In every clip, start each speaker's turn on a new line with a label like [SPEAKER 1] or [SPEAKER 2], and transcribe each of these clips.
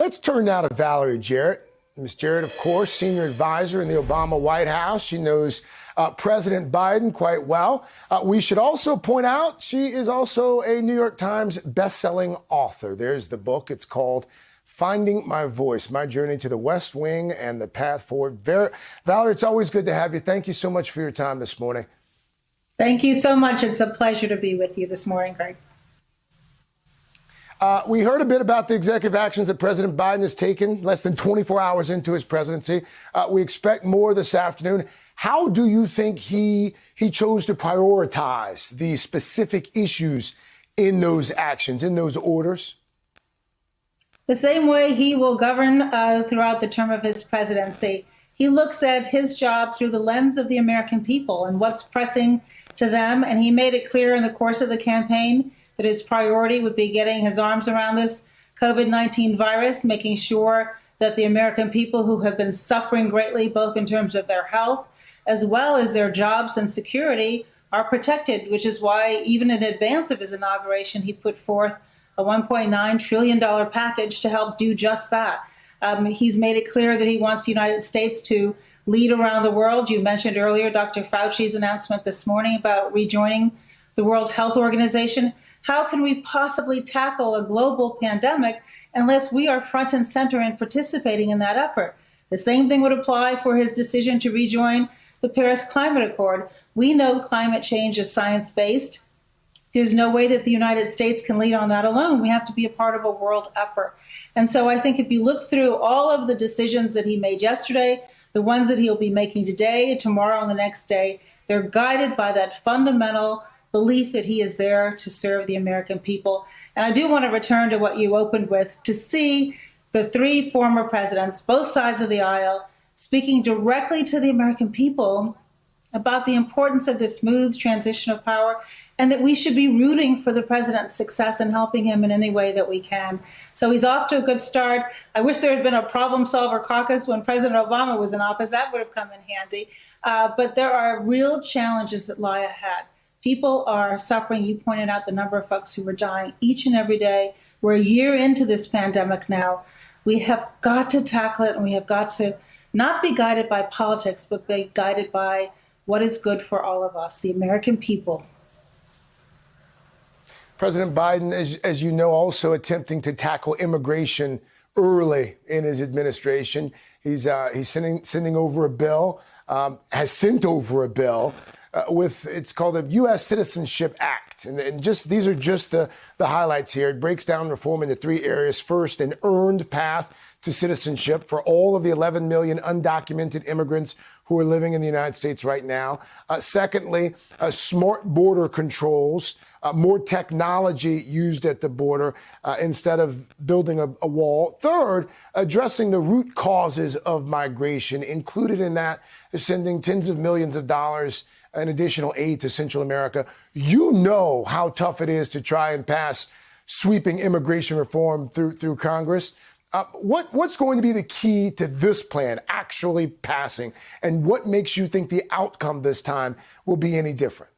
[SPEAKER 1] Let's turn now to Valerie Jarrett. Ms. Jarrett, of course, senior advisor in the Obama White House. She knows President Biden quite well. We should also point out she is also a New York Times best-selling author. There's the book. It's called Finding My Voice, My Journey to the West Wing and the Path Forward. Valerie, it's always good to have you. Thank you so much for your time this morning.
[SPEAKER 2] Thank you so much. It's a pleasure to be with you this morning, Craig.
[SPEAKER 1] We heard a bit about the executive actions that President Biden has taken less than 24 hours into his presidency. We expect more this afternoon. How do you think he chose to prioritize the specific issues in those actions, in those orders?
[SPEAKER 2] The same way he will govern throughout the term of his presidency. He looks at his job through the lens of the American people and what's pressing to them. And he made it clear in the course of the campaign that his priority would be getting his arms around this COVID-19 virus, making sure that the American people who have been suffering greatly, both in terms of their health as well as their jobs and security, are protected, which is why even in advance of his inauguration, he put forth a $1.9 trillion package to help do just that. He's made it clear that he wants the United States to lead around the world. You mentioned earlier Dr. Fauci's announcement this morning about rejoining the World Health Organization. How can we possibly tackle a global pandemic unless we are front and center and participating in that effort? The same thing would apply for his decision to rejoin the Paris Climate Accord. We know climate change is science-based. There's no way that the United States can lead on that alone. We have to be a part of a world effort. And so I think if you look through all of the decisions that he made yesterday, the ones that he'll be making today, tomorrow, and the next day, they're guided by that fundamental belief that he is there to serve the American people. And I do want to return to what you opened with, to see the three former presidents, both sides of the aisle, speaking directly to the American people about the importance of this smooth transition of power, and that we should be rooting for the president's success and helping him in any way that we can. So he's off to a good start. I wish there had been a problem solver caucus when President Obama was in office. That would have come in handy. But there are real challenges that lie ahead. People are suffering. You pointed out the number of folks who are dying each and every day. We're a year into this pandemic now. We have got to tackle it, and we have got to not be guided by politics, but be guided by what is good for all of us, the American people.
[SPEAKER 1] President Biden, as you know, also attempting to tackle immigration early in his administration. He's sending over a bill, has sent over a bill it's called the U.S. Citizenship Act. And just these are just the highlights here. It breaks down reform into three areas. First, an earned path to citizenship for all of the 11 million undocumented immigrants who are living in the United States right now. Secondly, smart border controls, more technology used at the border instead of building a wall. Third, addressing the root causes of migration. Included in that is sending tens of millions of dollars in additional aid to Central America. You know how tough it is to try and pass sweeping immigration reform through Congress. What's going to be the key to this plan actually passing? And what makes you think the outcome this time will be any different?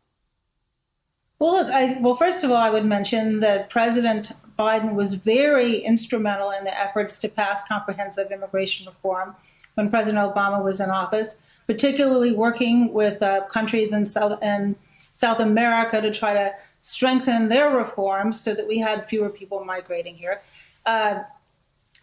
[SPEAKER 2] Well, look, first of all, I would mention that President Biden was very instrumental in the efforts to pass comprehensive immigration reform when President Obama was in office, particularly working with countries in South America to try to strengthen their reforms so that we had fewer people migrating here.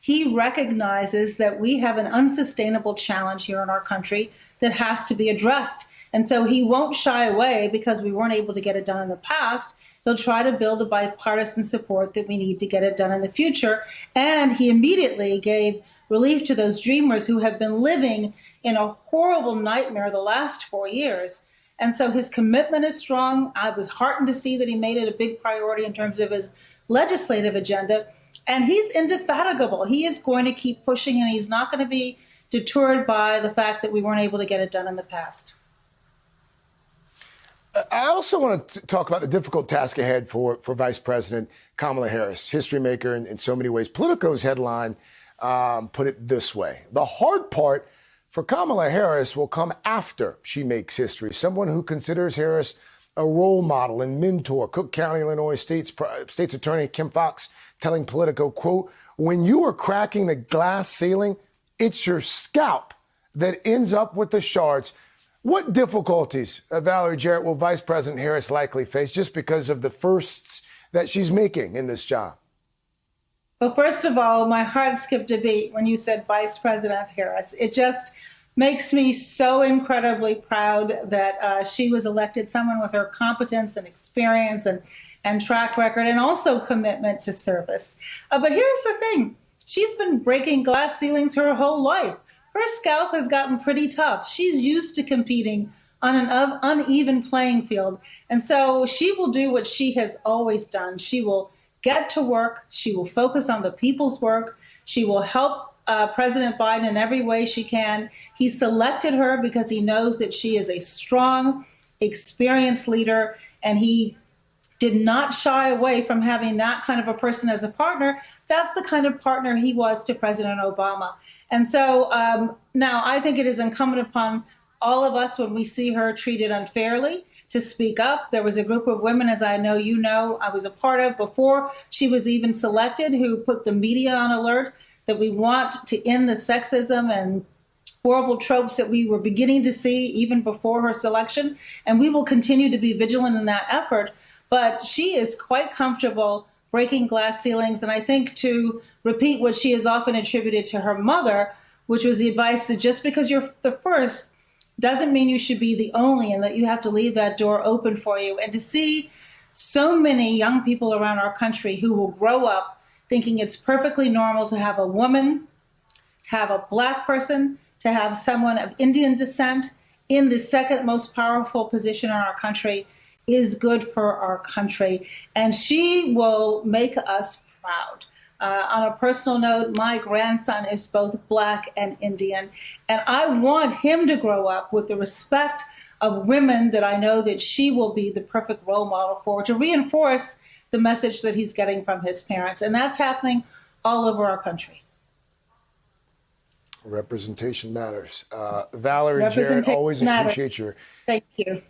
[SPEAKER 2] He recognizes that we have an unsustainable challenge here in our country that has to be addressed. And so he won't shy away because we weren't able to get it done in the past. He'll try to build the bipartisan support that we need to get it done in the future. And he immediately gave relief to those dreamers who have been living in a horrible nightmare the last 4 years. And so his commitment is strong. I was heartened to see that he made it a big priority in terms of his legislative agenda. And he's indefatigable. He is going to keep pushing, and he's not going to be deterred by the fact that we weren't able to get it done in the past.
[SPEAKER 1] I also want to talk about the difficult task ahead for Vice President Kamala Harris, history maker in so many ways. Politico's headline put it this way: the hard part for Kamala Harris will come after she makes history. Someone who considers Harris a role model and mentor. Cook County, Illinois State's Attorney Kim Foxx telling Politico, quote, when you are cracking the glass ceiling, it's your scalp that ends up with the shards. What difficulties, Valerie Jarrett, will Vice President Harris likely face just because of the firsts that she's making in this job?
[SPEAKER 2] Well, first of all, my heart skipped a beat when you said Vice President Harris. It just makes me so incredibly proud that she was elected, someone with her competence and experience and track record, and also commitment to service. But here's the thing. She's been breaking glass ceilings her whole life. Her scalp has gotten pretty tough. She's used to competing on an uneven playing field. And so she will do what she has always done. She will get to work. She will focus on the people's work. She will help President Biden in every way she can. He selected her because he knows that she is a strong, experienced leader, and he did not shy away from having that kind of a person as a partner. That's the kind of partner he was to President Obama. And so now I think it is incumbent upon all of us, when we see her treated unfairly, to speak up. There was a group of women, as I know you know, I was a part of before she was even selected, who put the media on alert that we want to end the sexism and horrible tropes that we were beginning to see even before her selection. And we will continue to be vigilant in that effort. But she is quite comfortable breaking glass ceilings. And I think, to repeat what she has often attributed to her mother, which was the advice that just because you're the first doesn't mean you should be the only, and that you have to leave that door open for you. And to see so many young people around our country who will grow up thinking it's perfectly normal to have a woman, to have a Black person, to have someone of Indian descent in the second most powerful position in our country is good for our country. And she will make us proud. On a personal note, my grandson is both Black and Indian, and I want him to grow up with the respect of women that I know that she will be the perfect role model for, to reinforce the message that he's getting from his parents. And that's happening all over our country.
[SPEAKER 1] Representation matters. Valerie Jarrett, always appreciate your
[SPEAKER 2] Thank you.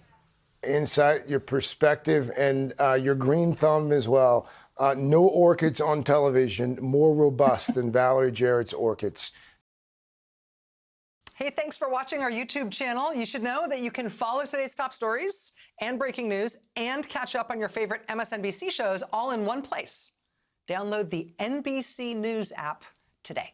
[SPEAKER 1] insight, your perspective, and your green thumb as well. No orchids on television more robust than Valerie Jarrett's orchids.
[SPEAKER 3] Hey, thanks for watching our YouTube channel. You should know that you can follow today's top stories and breaking news and catch up on your favorite MSNBC shows all in one place. Download the NBC News app today.